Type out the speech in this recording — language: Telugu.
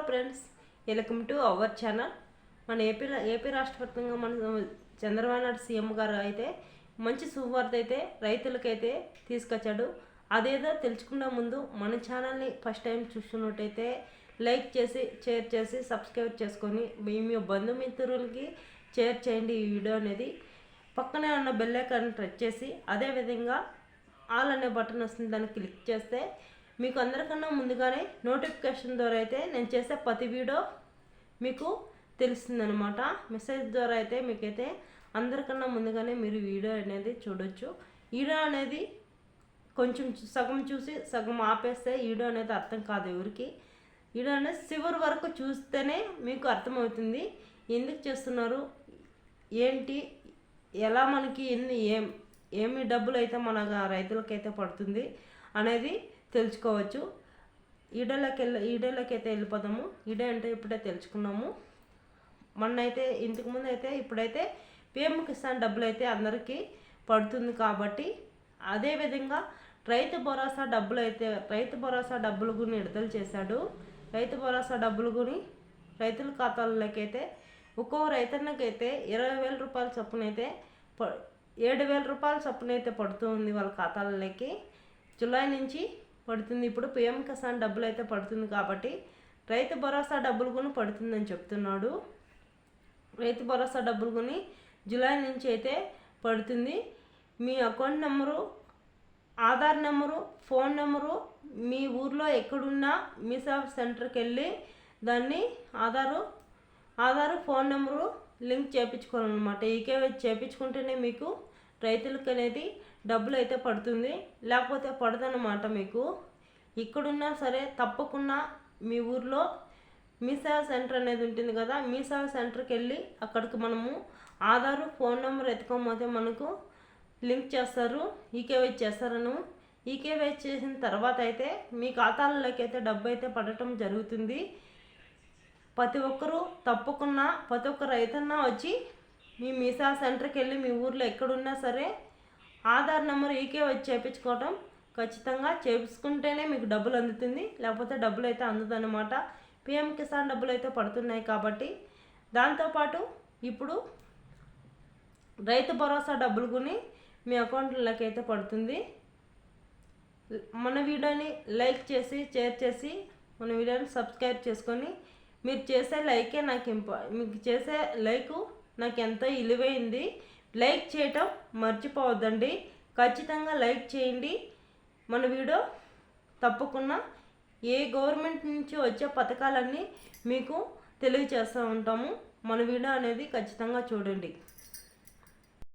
Friends, welcome to our channel. మన ఏపీ రాష్ట్ర వ్యాప్తంగా మన చంద్రబాబు నాయుడు సీఎం గారు అయితే మంచి శుభవార్త అయితే రైతులకైతే తీసుకొచ్చాడు. అదేదో తెలుసుకునే ముందు మన ఛానల్ని ఫస్ట్ టైం చూస్తున్నట్టయితే లైక్ చేసి షేర్ చేసి సబ్స్క్రైబ్ చేసుకొని మీ బంధుమిత్రులకి షేర్ చేయండి. ఈ వీడియో అనేది పక్కనే ఉన్న బెల్ ఐకాన్ ప్రెస్ చేసి అదేవిధంగా ఆల్ అనే బటన్ వస్తుంది, దాన్ని క్లిక్ చేస్తే మీకు అందరికన్నా ముందుగానే నోటిఫికేషన్ ద్వారా అయితే నేను చేసే ప్రతి వీడియో మీకు తెలుస్తుందనమాట. మెసేజ్ ద్వారా అయితే మీకైతే అందరికన్నా ముందుగానే మీరు వీడియో అనేది చూడొచ్చు. వీడియో అనేది కొంచెం సగం చూసి సగం ఆపేస్తే వీడియో అనేది అర్థం కాదు ఎవరికి. వీడియో అనేది చివరి వరకు చూస్తేనే మీకు అర్థమవుతుంది ఎందుకు చేస్తున్నారు, ఏంటి, ఎలా మనకి ఏమి డబ్బులు అయితే మన రైతులకైతే పడుతుంది అనేది తెలుసుకోవచ్చు. ఈడోలోకి అయితే వెళ్ళిపోదాము. ఈడో అంటే ఇప్పుడే తెలుసుకున్నాము. మొన్నైతే ఇంతకుముందు అయితే ఇప్పుడైతే పిఎం కిసాన్ డబ్బులు అయితే అందరికీ పడుతుంది కాబట్టి అదేవిధంగా రైతు భరోసా డబ్బులు గుని విడుదల చేశాడు. రైతు భరోసా డబ్బులు గుని రైతుల ఖాతాల్లోకి అయితే ఒక్కో రైతన్నకైతే 20,000 రూపాయల చొప్పున అయితే 7,000 రూపాయల చొప్పున అయితే పడుతుంది వాళ్ళ ఖాతాలలోకి. జూలై నుంచి పడుతుంది. ఇప్పుడు పిఎం కిసాన్ డబ్బులు అయితే పడుతుంది కాబట్టి రైతు భరోసా డబ్బులు కొని పడుతుందని చెప్తున్నాడు. రైతు భరోసా డబ్బులు కొని జూలై నుంచి అయితే పడుతుంది. మీ account number, Aadhaar number, phone number, మీ ఊర్లో ఎక్కడున్నా మీ సేవా సెంటర్కి వెళ్ళి దాన్ని ఆధారు ఫోన్ నెంబరు లింక్ చేయించుకోవాలన్నమాట. ఈకేవైసీ చేయించుకుంటేనే మీకు రైతులకు అనేది డబ్బులు అయితే పడుతుంది, లేకపోతే పడదన్నమాట. మీకు ఇక్కడున్నా సరే తప్పకుండా మీ ఊర్లో మీ సేవా సెంటర్ అనేది ఉంటుంది కదా, మీ సేవా సెంటర్కి వెళ్ళి అక్కడికి మనము ఆధారు ఫోన్ నెంబర్ ఎత్తుకోకపోతే మనకు లింక్ చేస్తారు, ఈకేవైసీ చేస్తారను. ఈకేవైసీ చేసిన తర్వాత అయితే మీ ఖాతాలలోకి అయితే డబ్బు అయితే పడటం జరుగుతుంది. ప్రతి ఒక్కరూ తప్పకుండా ప్రతి ఒక్క రైతన్నా వచ్చి మీ సేవా సెంటర్కి వెళ్ళి మీ ఊర్లో ఎక్కడున్నా సరే ఆధార్ నెంబర్ ఈకేవైసీ చేయించుకోవటం ఖచ్చితంగా చేయించుకుంటేనే మీకు డబ్బులు అందుతుంది, లేకపోతే డబ్బులు అయితే అందుదన్నమాట. పిఎం కిసాన్ డబ్బులు అయితే పడుతున్నాయి కాబట్టి దాంతోపాటు ఇప్పుడు రైతు భరోసా డబ్బులు కొని మీ అకౌంట్లోకి అయితే పడుతుంది. మన వీడియోని లైక్ చేసి షేర్ చేసి మన వీడియోని సబ్స్క్రైబ్ చేసుకొని మీరు చేసే లైకే మీకు చేసే లైకు నాకు ఎంతో విలువైంది. లైక్ చేయటం మర్చిపోవద్దండి, ఖచ్చితంగా లైక్ చేయండి. మన వీడియో తప్పకుండా ఏ గవర్నమెంట్ నుంచి వచ్చే పథకాలన్నీ మీకు తెలియజేస్తూ ఉంటాము. మన వీడియో అనేది ఖచ్చితంగా చూడండి.